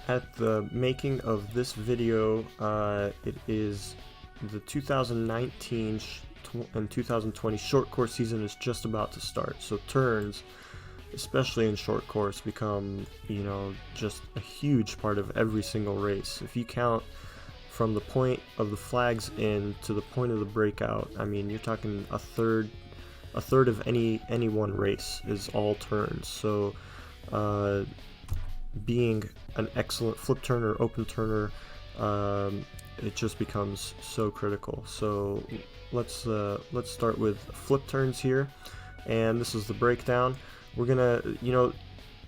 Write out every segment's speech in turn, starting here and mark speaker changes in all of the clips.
Speaker 1: At the making of this video, it is the 2019 and 2020 short course season is just about to start. So turns, especially in short course, become, just a huge part of every single race. If you count from the point of the flags in to the point of the breakout, I mean, you're talking a third of any one race is all turns. So being an excellent flip turner, open turner, it just becomes so critical. So let's start with flip turns here, and this is the breakdown. We're gonna,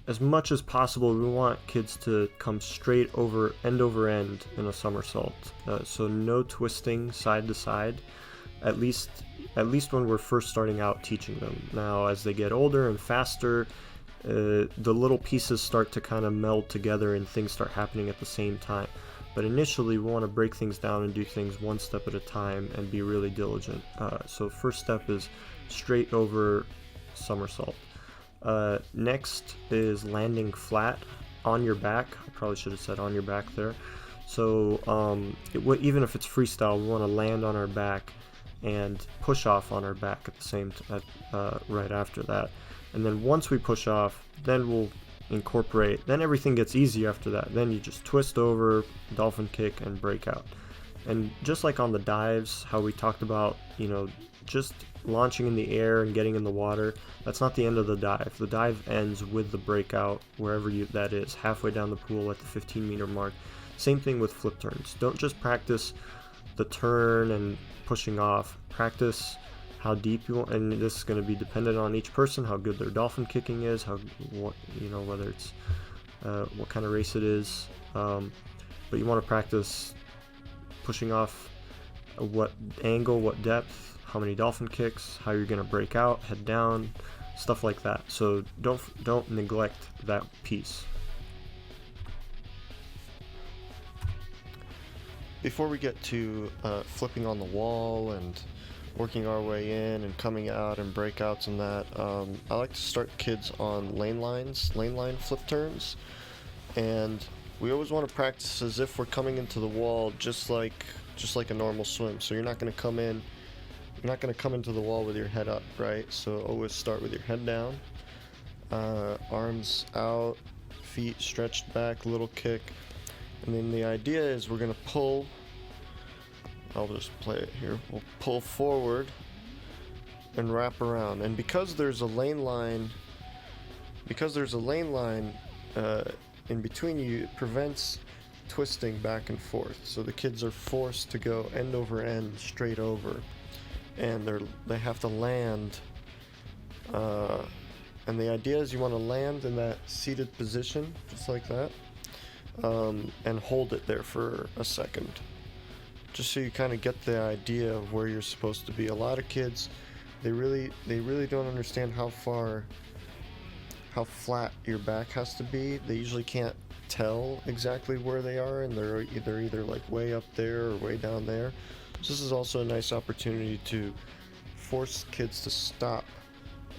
Speaker 1: as much as possible, we want kids to come straight over end in a somersault. So no twisting side to side, at least when we're first starting out teaching them. Now, as they get older and faster, the little pieces start to kind of meld together and things start happening at the same time. But initially, we want to break things down and do things one step at a time and be really diligent. So first step is straight over somersault. Next is landing flat on your back. I probably should have said on your back there. So even if it's freestyle, we want to land on our back and push off on our back at the same right after that. And then once we push off, then we'll incorporate, then everything gets easy after that. Then you just twist over, dolphin kick, and breakout. And just like on the dives, how we talked about, just launching in the air and getting in the water, that's not the end of the dive. The dive ends with the breakout, wherever that is, halfway down the pool at the 15-meter mark. Same thing with flip turns. Don't just practice the turn and pushing off. Practice how deep you want, and this is going to be dependent on each person, how good their dolphin kicking is, whether it's what kind of race it is. But you want to practice pushing off what angle, what depth, how many dolphin kicks, how you're going to break out, head down, stuff like that. So don't neglect that piece. Before we get to flipping on the wall and working our way in and coming out and breakouts and that, I like to start kids on lane line flip turns, and we always want to practice as if we're coming into the wall just like a normal swim. So you're not going to come into the wall with your head up, right? So always start with your head down, arms out, feet stretched back, little kick, and then the idea is we're going to pull. I'll just play it here. We'll pull forward and wrap around, and because there's a lane line in between you, it prevents twisting back and forth. So the kids are forced to go end over end straight over, and they have to land. And the idea is you want to land in that seated position, just like that, and hold it there for a second, just so you kind of get the idea of where you're supposed to be. A lot of kids, they really don't understand how flat your back has to be. They usually can't tell exactly where they are, and they're either like way up there or way down there. So this is also a nice opportunity to force kids to stop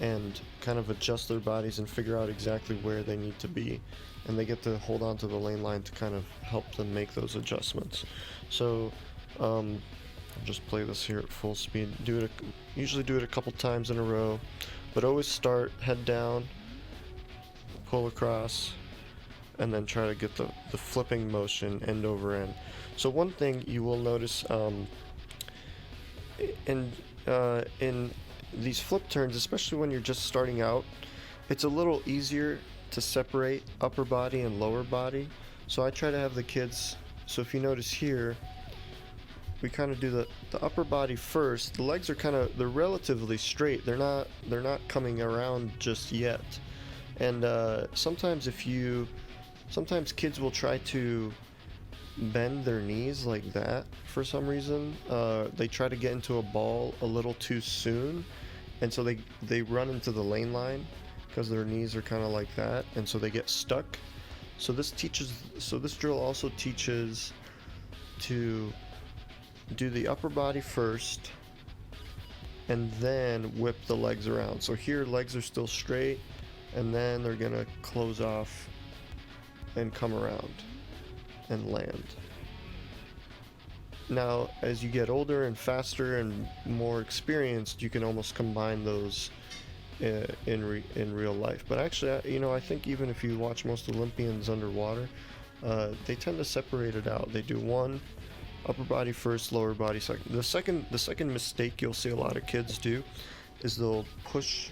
Speaker 1: and kind of adjust their bodies and figure out exactly where they need to be, and they get to hold on to the lane line to kind of help them make those adjustments. So I'll just play this here at full speed. Usually do it a couple times in a row, but always start head down, pull across, and then try to get the flipping motion end over end. So one thing you will notice in these flip turns, especially when you're just starting out, it's a little easier to separate upper body and lower body. So I try to have the kids, so if you notice here, we kind of do the upper body first. The legs are they're relatively straight. They're not coming around just yet. And sometimes kids will try to bend their knees like that for some reason. They try to get into a ball a little too soon, and so they run into the lane line because their knees are kind of like that, and so they get stuck. So this drill also teaches to do the upper body first and then whip the legs around. So here legs are still straight, and then they're gonna close off and come around. and land. Now, as you get older and faster and more experienced, you can almost combine those in real life. But actually, I think even if you watch most Olympians underwater, they tend to separate it out. They do one upper body first, lower body second. The second mistake you'll see a lot of kids do is they'll push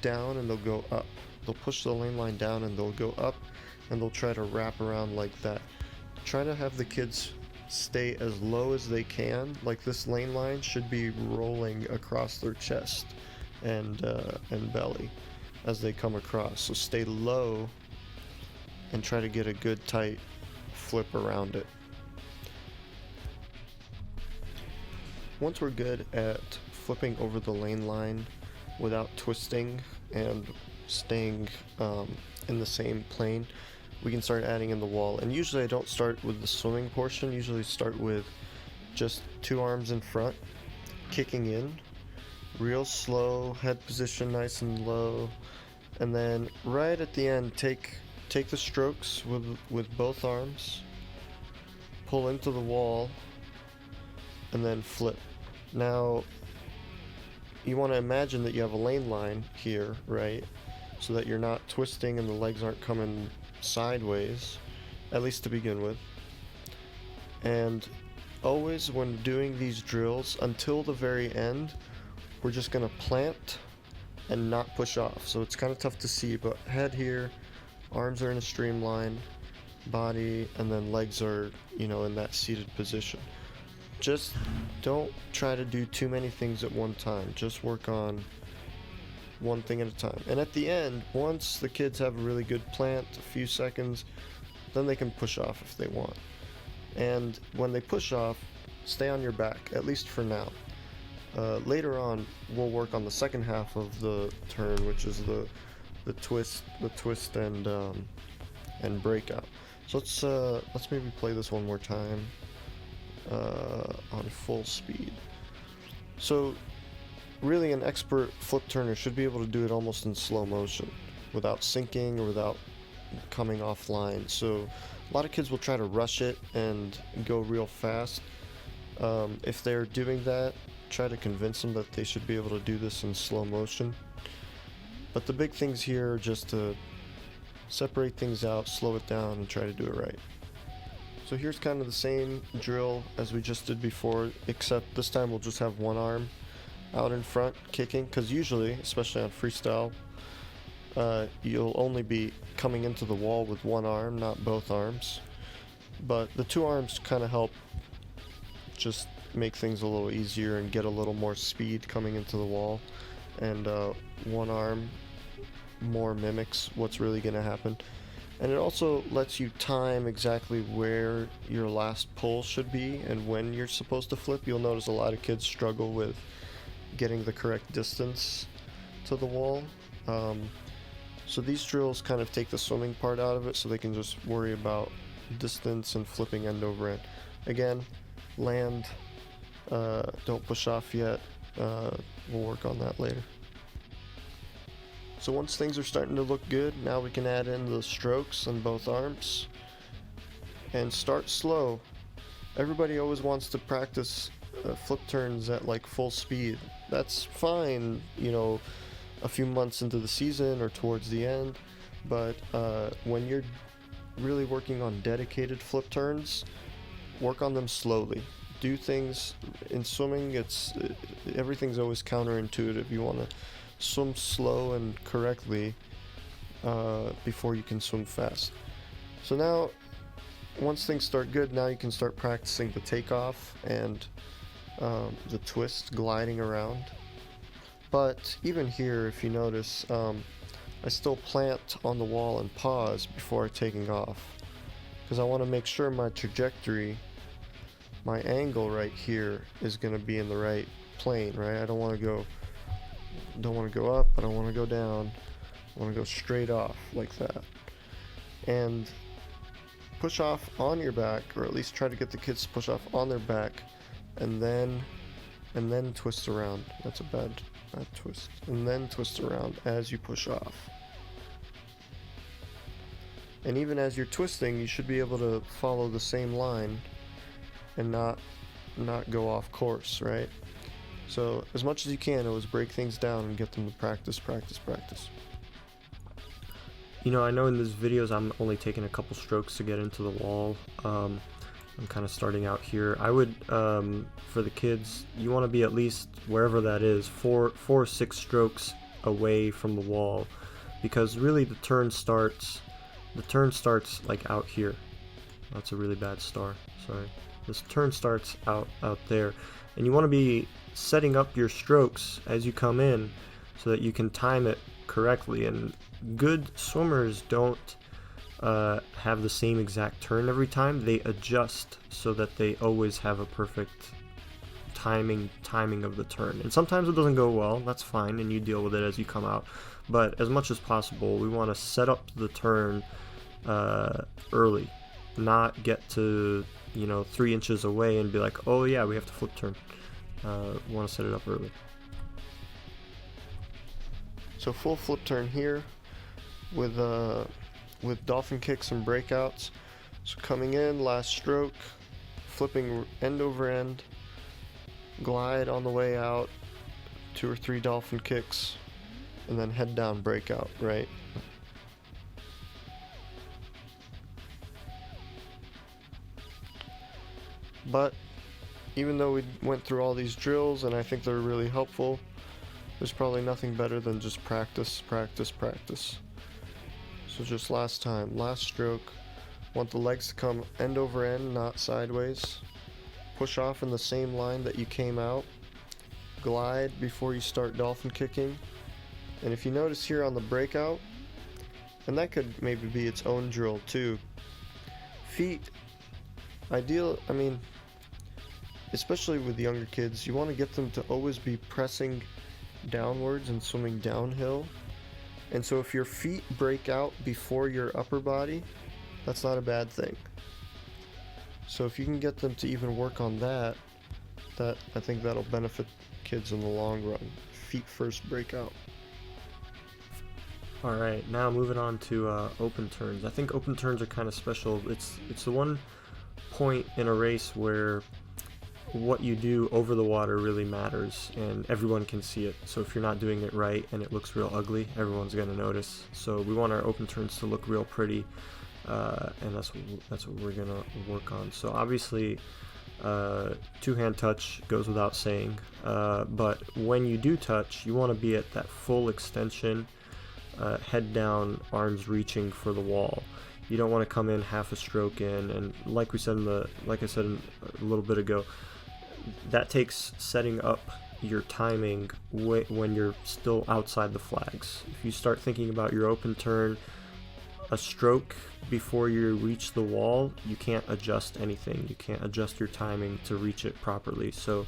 Speaker 1: down and they'll go up. They'll push the lane line down and they'll go up, and they'll try to wrap around like that. Try to have the kids stay as low as they can. Like, this lane line should be rolling across their chest and belly as they come across. So stay low and try to get a good tight flip around it. Once we're good at flipping over the lane line without twisting and staying in the same plane, we can start adding in the wall. And usually I don't start with the swimming portion. Usually start with just 2 arms in front, kicking in real slow, head position nice and low, and then right at the end take the strokes with both arms, pull into the wall, and then flip. Now you want to imagine that you have a lane line here, right? So that you're not twisting and the legs aren't coming sideways, at least to begin with. And always when doing these drills until the very end, we're just going to plant and not push off. So it's kind of tough to see, but head here, arms are in a streamline, body, and then legs are, in that seated position. Just don't try to do too many things at one time. Just work on one thing at a time. And at the end, once the kids have a really good plant, a few seconds, then they can push off if they want. And when they push off, stay on your back, at least for now. Later on, we'll work on the second half of the turn, which is the twist and breakout. So let's maybe play this one more time on full speed. So really, an expert flip turner should be able to do it almost in slow motion without sinking or without coming offline. So a lot of kids will try to rush it and go real fast. If they're doing that, try to convince them that they should be able to do this in slow motion. But the big things here are just to separate things out, slow it down, and try to do it right. So here's kind of the same drill as we just did before, except this time we'll just have one arm out in front kicking, because usually, especially on freestyle, you'll only be coming into the wall with one arm, not both arms. But the 2 arms kind of help just make things a little easier and get a little more speed coming into the wall, and one arm more mimics what's really going to happen. And it also lets you time exactly where your last pull should be and when you're supposed to flip. You'll notice a lot of kids struggle with getting the correct distance to the wall. So these drills kind of take the swimming part out of it, so they can just worry about distance and flipping end over end. Again, land, don't push off yet. We'll work on that later. So once things are starting to look good, now we can add in the strokes on both arms and start slow. Everybody always wants to practice flip turns at like full speed. That's fine, a few months into the season or towards the end, but when you're really working on dedicated flip turns, work on them slowly. Do things in swimming, everything's always counterintuitive. You want to swim slow and correctly before you can swim fast. So now, once things start good, now you can start practicing the takeoff and the twist, gliding around. But even here, if you notice, I still plant on the wall and pause before taking off, because I want to make sure my trajectory, my angle right here is going to be in the right plane, right? I don't want to go up, I don't want to go down, I want to go straight off like that. And push off on your back, or at least try to get the kids to push off on their back, and then twist around. That's a bad twist. And then twist around as you push off. And even as you're twisting, you should be able to follow the same line and not go off course, right? So as much as you can, always break things down and get them to practice. You know, I know in these videos I'm only taking a couple strokes to get into the wall. I'm kind of starting out here. I would, for the kids, you want to be at least wherever that is, 4 or 6 strokes away from the wall, because really the turn starts like out here. That's a really bad star, sorry. This turn starts out there, and you want to be setting up your strokes as you come in so that you can time it correctly. And good swimmers don't have the same exact turn every time. They adjust so that they always have a perfect timing of the turn. And sometimes it doesn't go well, that's fine, and you deal with it as you come out. But as much as possible, we want to set up the turn early, not get to 3 inches away and be like, oh yeah, we have to flip turn. We want to set it up early. So full flip turn here with dolphin kicks and breakouts. So coming in, last stroke, flipping end over end, glide on the way out, 2 or 3 dolphin kicks, and then head down breakout, right? But even though we went through all these drills, and I think they're really helpful, there's probably nothing better than just practice. So just last stroke, want the legs to come end over end, not sideways. Push off in the same line that you came out. Glide before you start dolphin kicking. And if you notice here on the breakout, and that could maybe be its own drill too, feet, especially with younger kids, you want to get them to always be pressing downwards and swimming downhill. And so if your feet break out before your upper body, that's not a bad thing. So if you can get them to even work on that, I think that'll benefit kids in the long run. Feet first breakout. Alright, now moving on to open turns. I think open turns are kind of special. It's the one point in a race where what you do over the water really matters, and everyone can see it. So if you're not doing it right and it looks real ugly, everyone's going to notice. So we want our open turns to look real pretty, and that's what we're going to work on. So obviously, two-hand touch goes without saying, but when you do touch, you want to be at that full extension, head down, arms reaching for the wall. You don't want to come in half a stroke in, and like I said a little bit ago, that takes setting up your timing when you're still outside the flags. If you start thinking about your open turn a stroke before you reach the wall, you can't adjust anything. You can't adjust your timing to reach it properly. So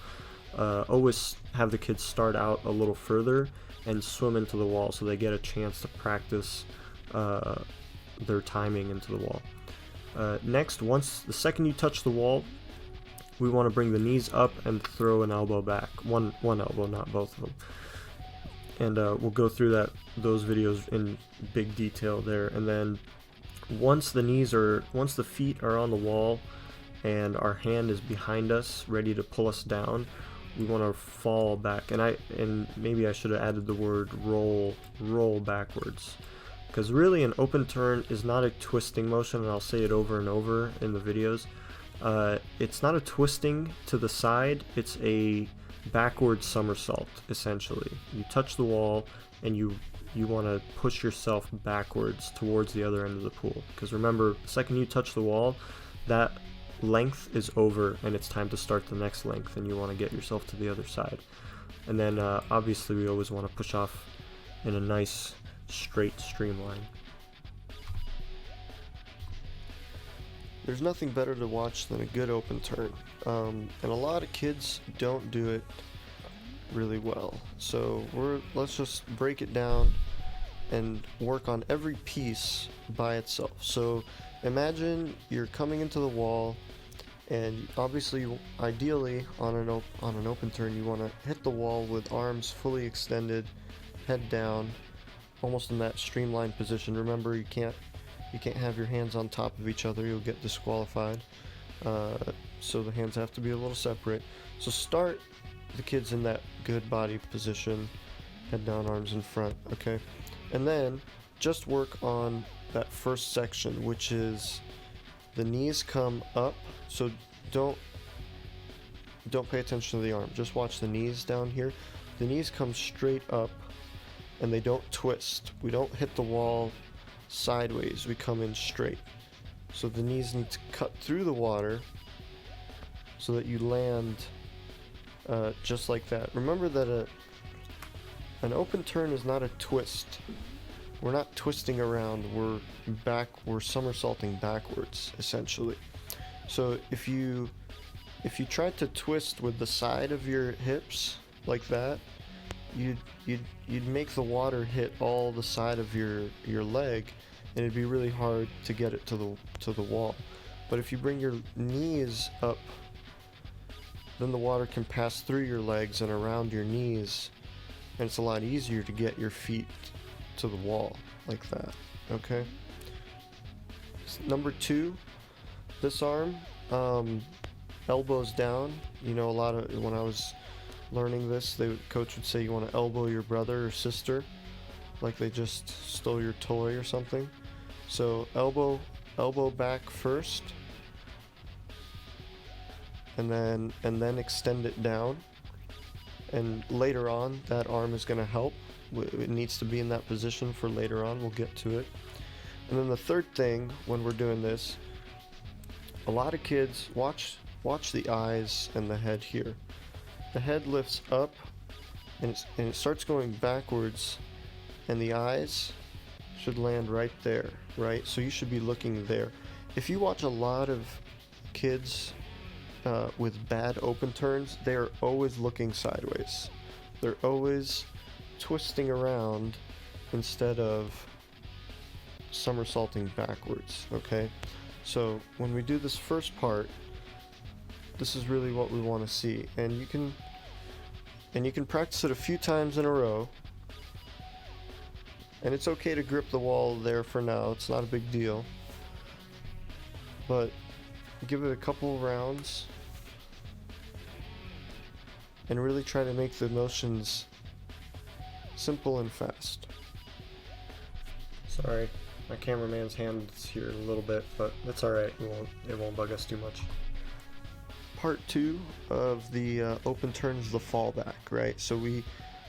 Speaker 1: always have the kids start out a little further and swim into the wall so they get a chance to practice their timing into the wall. Next, the second you touch the wall, we want to bring the knees up and throw an elbow back. One elbow, not both of them. And we'll go through those videos in big detail there. And then once the feet are on the wall and our hand is behind us, ready to pull us down, we want to fall back. And maybe I should have added the word roll backwards. Because really an open turn is not a twisting motion, and I'll say it over and over in the videos. It's not a twisting to the side, it's a backward somersault, essentially. You touch the wall and you want to push yourself backwards towards the other end of the pool. Because remember, the second you touch the wall, that length is over and it's time to start the next length, and you want to get yourself to the other side. And then obviously we always want to push off in a nice straight streamline. There's nothing better to watch than a good open turn, and a lot of kids don't do it really well. So let's just break it down and work on every piece by itself. So imagine you're coming into the wall, and obviously, ideally, on an open turn, you want to hit the wall with arms fully extended, head down, almost in that streamlined position. Remember, you can't You can't have your hands on top of each other, you'll get disqualified. So the hands have to be a little separate. So start the kids in that good body position, head down, arms in front, okay? And then just work on that first section, which is the knees come up. So don't pay attention to the arm, just watch the knees down here. The knees come straight up and they don't twist. We don't hit the wall sideways, we come in straight. So the knees need to cut through the water so that you land just like that. Remember that an open turn is not a twist. We're not twisting around, we're somersaulting backwards, essentially. So if you tried to twist with the side of your hips like that, you'd make the water hit all the side of your leg, and it'd be really hard to get it to the wall. But if you bring your knees up, then the water can pass through your legs and around your knees, and it's a lot easier to get your feet to the wall like that. Okay. Number 2, this arm, elbows down. You know, a lot of when I was learning this, the coach would say you want to elbow your brother or sister like they just stole your toy or something. So elbow back first, and then extend it down, and later on that arm is going to help. It needs to be in that position for later on, we'll get to it. And then the third thing when we're doing this, a lot of kids watch the eyes and the head here. The head lifts up and it starts going backwards, and the eyes should land right there, right? So you should be looking there. If you watch a lot of kids with bad open turns, they are always looking sideways. They're always twisting around instead of somersaulting backwards, okay? So when we do this first part, this is really what we want to see, and you can practice it a few times in a row, and it's okay to grip the wall there for now, it's not a big deal, but give it a couple rounds and really try to make the motions simple and fast. Sorry, my cameraman's hand's here a little bit, but that's alright, it won't bug us too much. Part 2 of the open turn is the fallback, right? So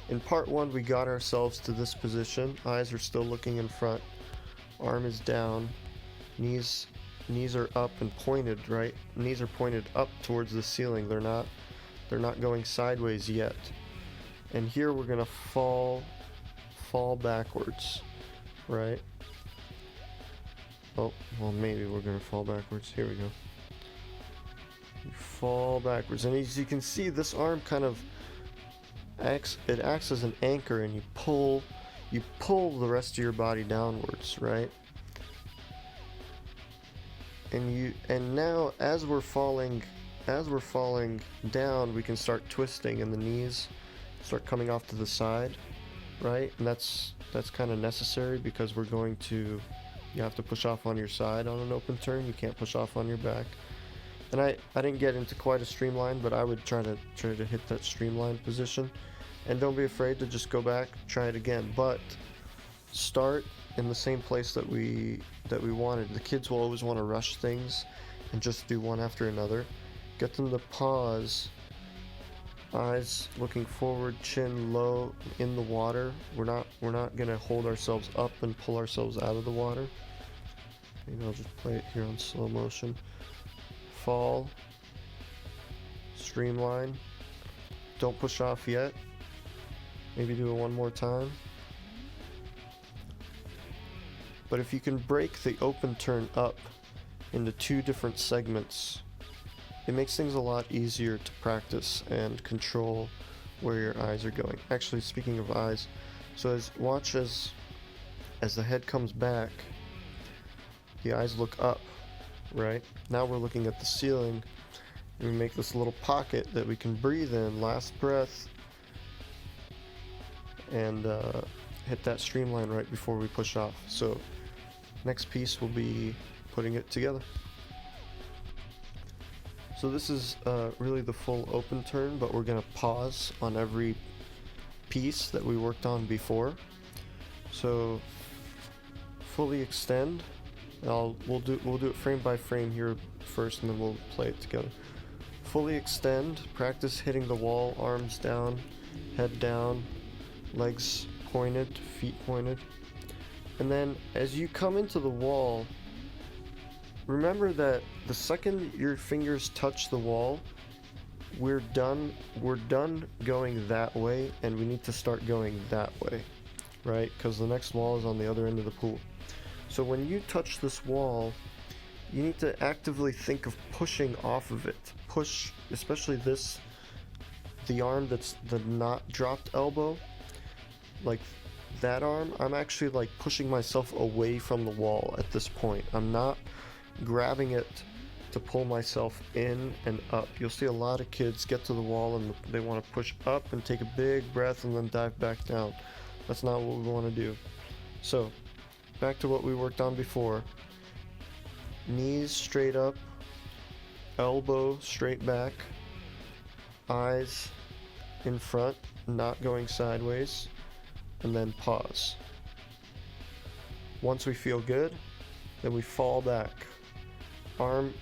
Speaker 1: in part 1 we got ourselves to this position, eyes are still looking in front, arm is down, knees are up and pointed, right? Knees are pointed up towards the ceiling, they're not going sideways yet. And here we're gonna fall backwards, right? Oh, well, maybe we're gonna fall backwards. Here we go. You fall backwards, and as you can see, this arm kind of acts as an anchor, and you pull the rest of your body downwards, right? And now as we're falling down, we can start twisting, and the knees start coming off to the side, right? And that's kind of necessary because you have to push off on your side on an open turn. You can't push off on your back. And I didn't get into quite a streamline, but I would try to hit that streamline position. And don't be afraid to just go back, try it again. But start in the same place that we wanted. The kids will always want to rush things and just do one after another. Get them to pause, eyes looking forward, chin low in the water. We're not gonna hold ourselves up and pull ourselves out of the water. Maybe I'll just play it here on slow motion. Fall, streamline, don't push off yet, maybe do it one more time. But if you can break the open turn up into 2 different segments, it makes things a lot easier to practice and control where your eyes are going. Actually, speaking of eyes, so watch as the head comes back, the eyes look up, right? Now we're looking at the ceiling, and we make this little pocket that we can breathe in, last breath, and hit that streamline right before we push off. So Next piece will be putting it together. So this is really the full open turn, but we're going to pause on every piece that we worked on before. So fully extend. We'll do it frame by frame here first, and then we'll play it together. Fully extend. Practice hitting the wall, arms down, head down, legs pointed, feet pointed. And then as you come into the wall, remember that the second your fingers touch the wall, we're done going that way, and we need to start going that way, right? Because the next wall is on the other end of the pool. So when you touch this wall, you need to actively think of pushing off of it. Push, especially the arm that's the not dropped elbow, like that arm. I'm actually like pushing myself away from the wall at this point. I'm not grabbing it to pull myself in and up. You'll see a lot of kids get to the wall and they want to push up and take a big breath and then dive back down. That's not what we want to do. So back to what we worked on before. Knees straight up, elbow straight back, eyes in front, not going sideways, and then pause. Once we feel good, then we fall back. Arm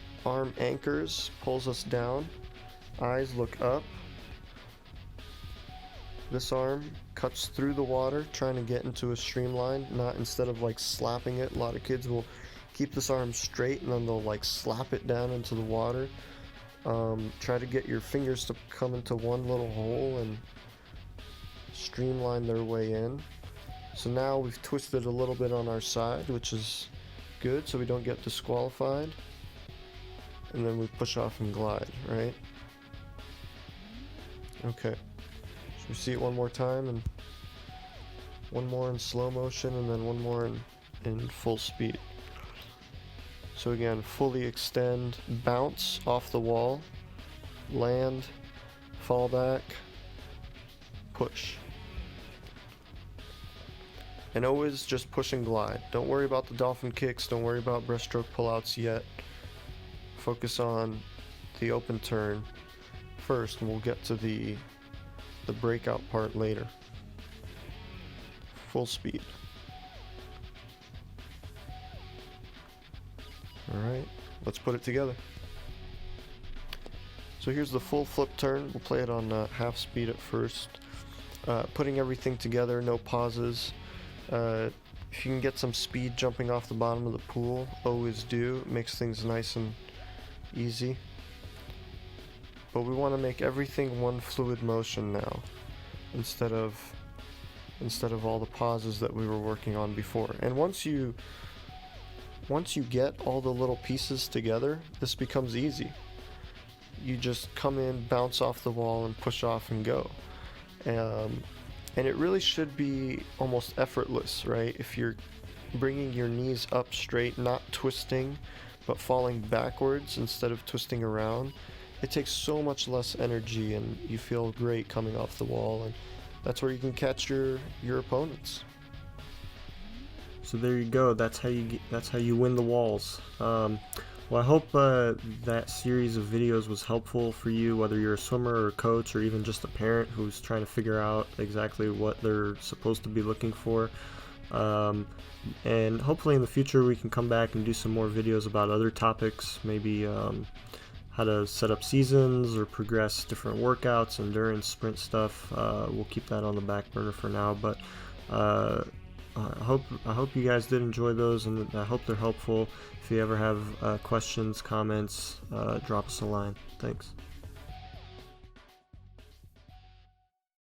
Speaker 1: anchors, pulls us down, eyes look up. This arm cuts through the water, trying to get into a streamline, not instead of like slapping it. A lot of kids will keep this arm straight and then they'll like slap it down into the water. Try to get your fingers to come into one little hole and streamline their way in. So now we've twisted a little bit on our side, which is good so we don't get disqualified. And then we push off and glide, right? Okay. Should we see it one more time, and one more in slow motion, and then one more in full speed. So again, fully extend, bounce off the wall, land, fall back, push. And always just push and glide. Don't worry about the dolphin kicks, don't worry about breaststroke pullouts yet. Focus on the open turn first, and we'll get to the breakout part later. Full speed. Alright, let's put it together. So here's the full flip turn. We'll play it on half speed at first. Putting everything together, no pauses. If you can get some speed jumping off the bottom of the pool, always do. It makes things nice and easy. But we want to make everything one fluid motion now, instead of all the pauses that we were working on before. And once you get all the little pieces together, this becomes easy. You just come in, bounce off the wall, and push off and go. And it really should be almost effortless, right? If you're bringing your knees up straight, not twisting, but falling backwards instead of twisting around, it takes so much less energy, and you feel great coming off the wall, and that's where you can catch your opponents. So there you go. That's how you win the walls. Well, I hope that series of videos was helpful for you, whether you're a swimmer or a coach or even just a parent who's trying to figure out exactly what they're supposed to be looking for. And hopefully in the future we can come back and do some more videos about other topics, maybe how to set up seasons or progress different workouts, endurance, sprint stuff. We'll keep that on the back burner for now, but I hope you guys did enjoy those, and I hope they're helpful. If you ever have questions, comments, drop us a line. Thanks.